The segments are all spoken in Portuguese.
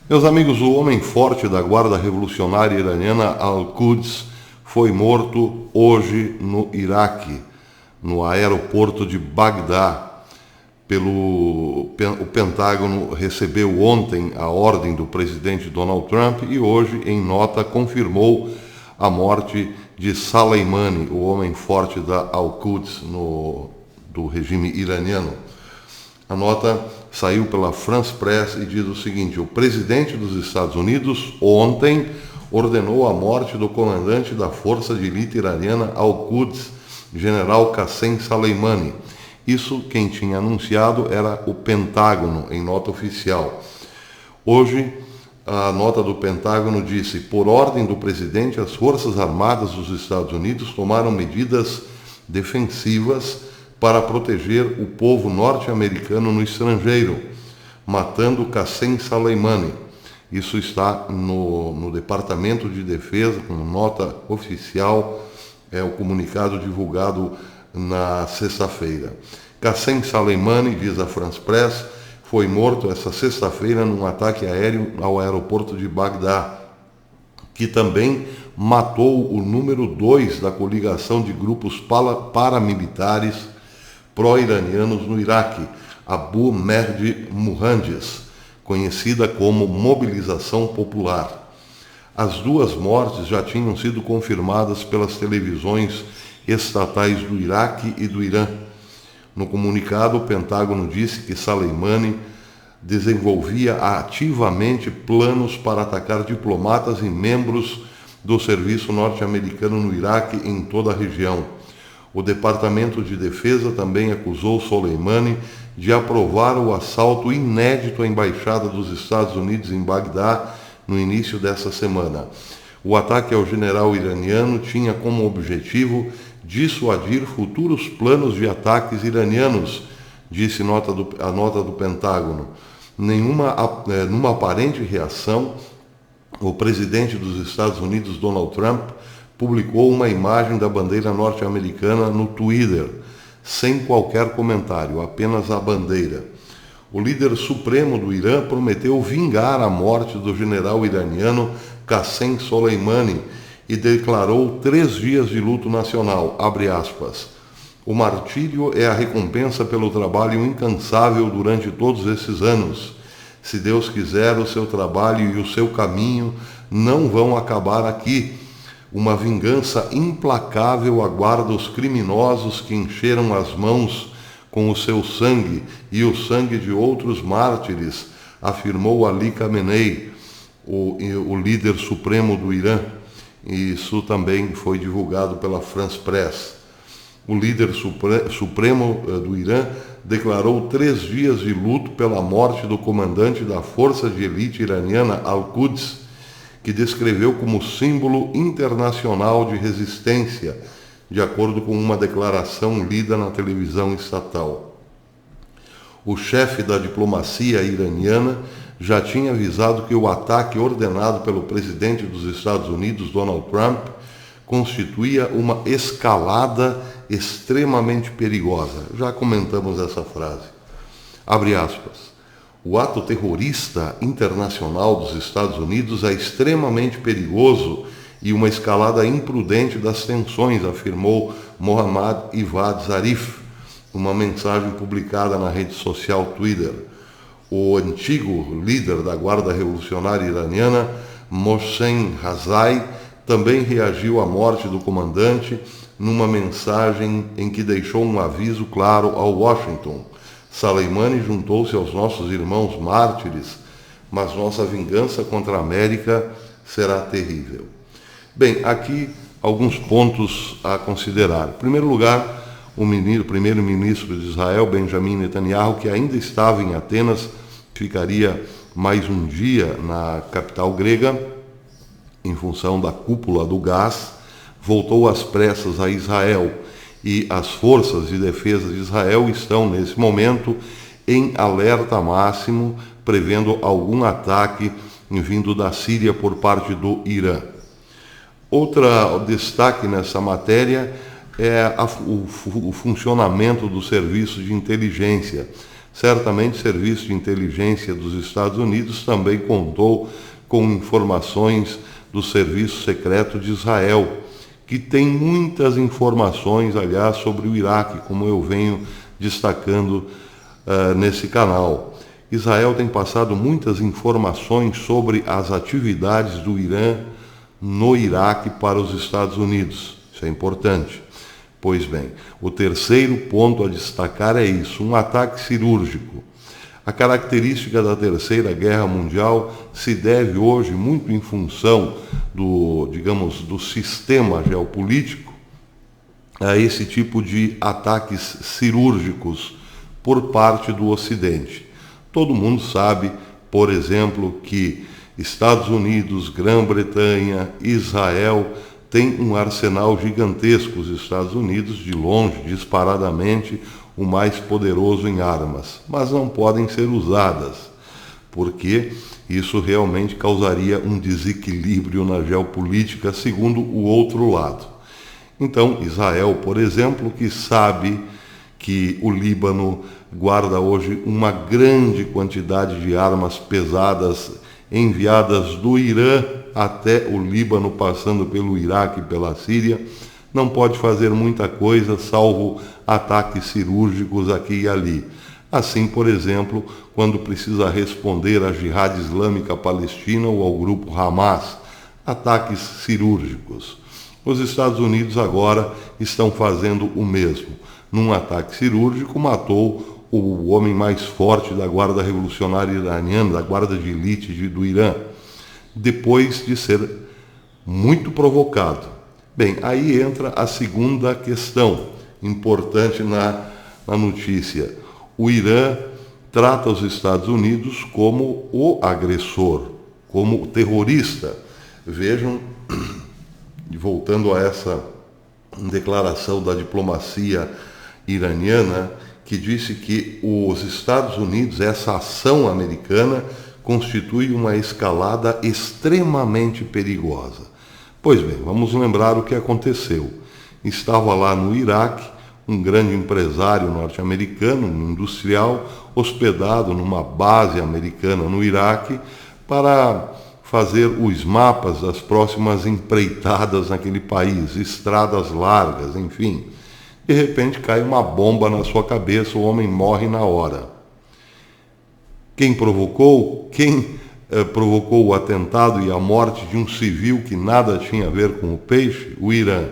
Meus amigos, o homem forte da Guarda Revolucionária Iraniana Al-Quds foi morto hoje no Iraque, no aeroporto de Bagdá. O Pentágono recebeu ontem a ordem do presidente Donald Trump e hoje, em nota, confirmou a morte de Soleimani, o homem forte da Al-Quds do regime iraniano. A nota saiu pela France Press e diz o seguinte: o presidente dos Estados Unidos ontem ordenou a morte do comandante da força de elite iraniana Al-Quds, general Qassem Soleimani. Isso quem tinha anunciado era o Pentágono, em nota oficial. Hoje, a nota do Pentágono disse: por ordem do presidente, as Forças Armadas dos Estados Unidos tomaram medidas defensivas para proteger o povo norte-americano no estrangeiro, matando Qassem Soleimani. Isso está no Departamento de Defesa, com nota oficial, o comunicado divulgado na sexta-feira. Qassem Soleimani, diz a France Press, foi morto essa sexta-feira num ataque aéreo ao aeroporto de Bagdá, que também matou o número 2 da coligação de grupos paramilitares pró-iranianos no Iraque, Abu Mahdi Muhandis, conhecida como Mobilização Popular. As duas mortes já tinham sido confirmadas pelas televisões estatais do Iraque e do Irã. No comunicado, o Pentágono disse que Soleimani desenvolvia ativamente planos para atacar diplomatas e membros do serviço norte-americano no Iraque e em toda a região. O Departamento de Defesa também acusou Soleimani de aprovar o assalto inédito à Embaixada dos Estados Unidos em Bagdá no início dessa semana. O ataque ao general iraniano tinha como objetivo dissuadir futuros planos de ataques iranianos, disse a nota do Pentágono. Numa aparente reação, o presidente dos Estados Unidos, Donald Trump, publicou uma imagem da bandeira norte-americana no Twitter, sem qualquer comentário, apenas a bandeira. O líder supremo do Irã prometeu vingar a morte do general iraniano Qassem Soleimani e declarou 3 dias de luto nacional, abre aspas. O martírio é a recompensa pelo trabalho incansável durante todos esses anos. Se Deus quiser, o seu trabalho e o seu caminho não vão acabar aqui. Uma vingança implacável aguarda os criminosos que encheram as mãos com o seu sangue e o sangue de outros mártires, afirmou Ali Khamenei, o líder supremo do Irã. Isso também foi divulgado pela France Press. O líder supremo do Irã declarou 3 dias de luto pela morte do comandante da força de elite iraniana Al-Quds, que descreveu como símbolo internacional de resistência, de acordo com uma declaração lida na televisão estatal. O chefe da diplomacia iraniana já tinha avisado que o ataque ordenado pelo presidente dos Estados Unidos, Donald Trump, constituía uma escalada extremamente perigosa. Já comentamos essa frase. Abre aspas. O ato terrorista internacional dos Estados Unidos é extremamente perigoso e uma escalada imprudente das tensões, afirmou Mohammad Javad Zarif, uma mensagem publicada na rede social Twitter. O antigo líder da Guarda Revolucionária Iraniana, Mohsen Razai, também reagiu à morte do comandante numa mensagem em que deixou um aviso claro ao Washington. Soleimani juntou-se aos nossos irmãos mártires, mas nossa vingança contra a América será terrível. Bem, aqui alguns pontos a considerar. Em primeiro lugar, o primeiro-ministro de Israel, Benjamin Netanyahu, que ainda estava em Atenas, ficaria mais um dia na capital grega, em função da cúpula do gás, voltou às pressas a Israel. E as forças de defesa de Israel estão, nesse momento, em alerta máximo, prevendo algum ataque vindo da Síria por parte do Irã. Outro destaque nessa matéria é o funcionamento do serviço de inteligência. Certamente o Serviço de Inteligência dos Estados Unidos também contou com informações do Serviço Secreto de Israel, que tem muitas informações, aliás, sobre o Iraque, como eu venho destacando nesse canal. Israel tem passado muitas informações sobre as atividades do Irã no Iraque para os Estados Unidos. Isso é importante. Pois bem, o terceiro ponto a destacar é isso, um ataque cirúrgico. A característica da Terceira Guerra Mundial se deve hoje muito em função do sistema geopolítico a esse tipo de ataques cirúrgicos por parte do Ocidente. Todo mundo sabe, por exemplo, que Estados Unidos, Grã-Bretanha, Israel têm um arsenal gigantesco. Os Estados Unidos, de longe, disparadamente, o mais poderoso em armas, mas não podem ser usadas, porque isso realmente causaria um desequilíbrio na geopolítica, segundo o outro lado. Então, Israel, por exemplo, que sabe que o Líbano guarda hoje uma grande quantidade de armas pesadas enviadas do Irã até o Líbano, passando pelo Iraque e pela Síria, não pode fazer muita coisa salvo ataques cirúrgicos aqui e ali. Assim, por exemplo, quando precisa responder à Jihad Islâmica Palestina ou ao grupo Hamas, ataques cirúrgicos. Os Estados Unidos agora estão fazendo o mesmo. Num ataque cirúrgico, matou o homem mais forte da Guarda Revolucionária Iraniana, da Guarda de Elite do Irã, depois de ser muito provocado. Bem, aí entra a segunda questão importante na notícia. O Irã trata os Estados Unidos como o agressor, como o terrorista. Vejam, voltando a essa declaração da diplomacia iraniana, que disse que os Estados Unidos, essa ação americana, constitui uma escalada extremamente perigosa. Pois bem, vamos lembrar o que aconteceu. Estava lá no Iraque um grande empresário norte-americano, um industrial, hospedado numa base americana no Iraque para fazer os mapas das próximas empreitadas naquele país, estradas largas, enfim. De repente cai uma bomba na sua cabeça, o homem morre na hora. Quem provocou? Provocou o atentado e a morte de um civil que nada tinha a ver com o peixe? O Irã.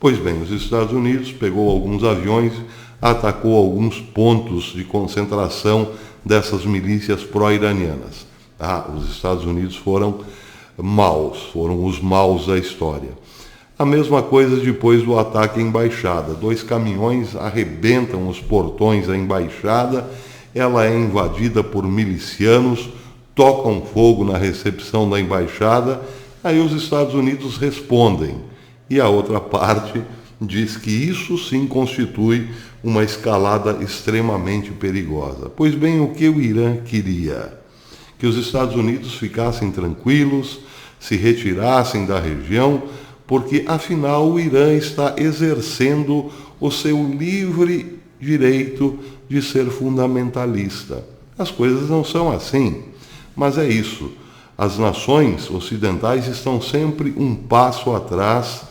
Pois bem, os Estados Unidos pegou alguns aviões, atacou alguns pontos de concentração dessas milícias pró-iranianas. Os Estados Unidos foram os maus da história. A mesma coisa depois do ataque à embaixada. 2 caminhões arrebentam os portões da embaixada, ela é invadida por milicianos, tocam fogo na recepção da embaixada, aí os Estados Unidos respondem. E a outra parte diz que isso sim constitui uma escalada extremamente perigosa. Pois bem, o que o Irã queria? Que os Estados Unidos ficassem tranquilos, se retirassem da região, porque afinal o Irã está exercendo o seu livre direito de ser fundamentalista. As coisas não são assim, mas é isso. As nações ocidentais estão sempre um passo atrás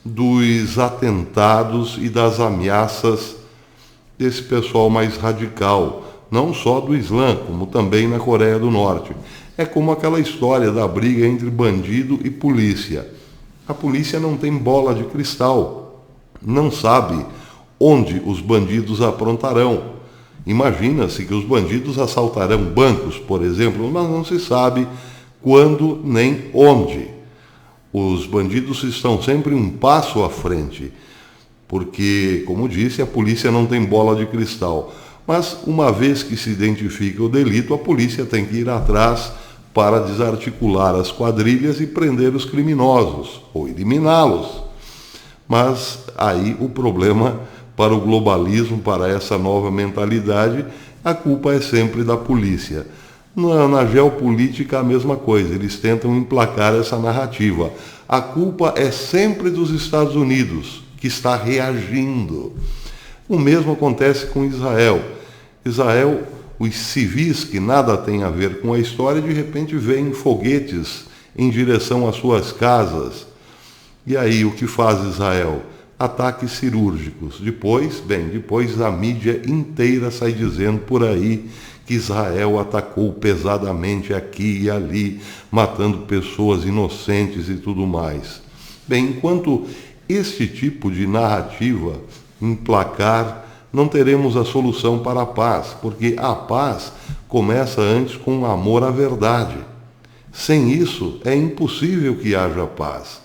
dos atentados e das ameaças desse pessoal mais radical, não só do Islã, como também na Coreia do Norte. É como aquela história da briga entre bandido e polícia. A polícia não tem bola de cristal, não sabe onde os bandidos aprontarão. Imagina-se que os bandidos assaltarão bancos, por exemplo, mas não se sabe quando nem onde. Os bandidos estão sempre um passo à frente, porque, como disse, a polícia não tem bola de cristal. Mas, uma vez que se identifica o delito, a polícia tem que ir atrás para desarticular as quadrilhas e prender os criminosos, ou eliminá-los. Mas aí o problema para o globalismo, para essa nova mentalidade, a culpa é sempre da polícia. Na geopolítica a mesma coisa, eles tentam emplacar essa narrativa. A culpa é sempre dos Estados Unidos, que está reagindo. O mesmo acontece com Israel. Israel os civis que nada têm a ver com a história, de repente veem foguetes em direção às suas casas. E aí o que faz Israel? Ataques cirúrgicos. Depois a mídia inteira sai dizendo por aí que Israel atacou pesadamente aqui e ali, matando pessoas inocentes e tudo mais. Bem, enquanto este tipo de narrativa emplacar, não teremos a solução para a paz, porque a paz começa antes com o amor à verdade. Sem isso, é impossível que haja paz.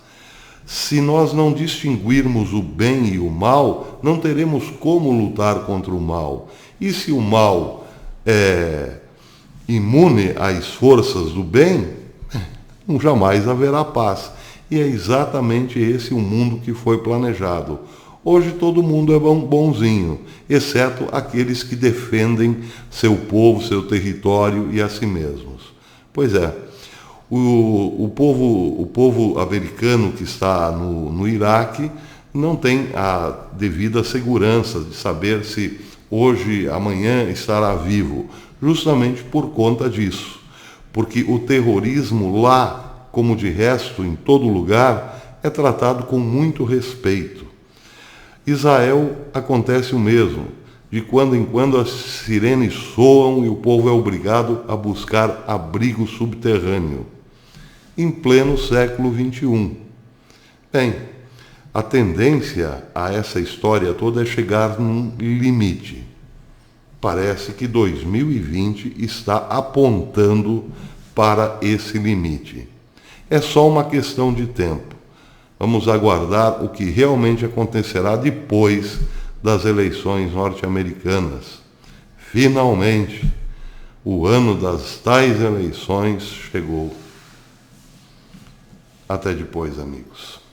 Se nós não distinguirmos o bem e o mal, não teremos como lutar contra o mal. E se o mal é imune às forças do bem, jamais haverá paz. E é exatamente esse o mundo que foi planejado. Hoje todo mundo é bonzinho, exceto aqueles que defendem seu povo, seu território e a si mesmos. Pois é, o povo americano que está no Iraque não tem a devida segurança de saber se hoje, amanhã estará vivo, justamente por conta disso. Porque o terrorismo lá, como de resto em todo lugar, é tratado com muito respeito. Israel acontece o mesmo. De quando em quando as sirenes soam e o povo é obrigado a buscar abrigo subterrâneo. Em pleno século XXI. Bem, a tendência a essa história toda é chegar num limite. Parece que 2020 está apontando para esse limite. É só uma questão de tempo. Vamos aguardar o que realmente acontecerá depois das eleições norte-americanas. Finalmente, o ano das tais eleições chegou. Até depois, amigos.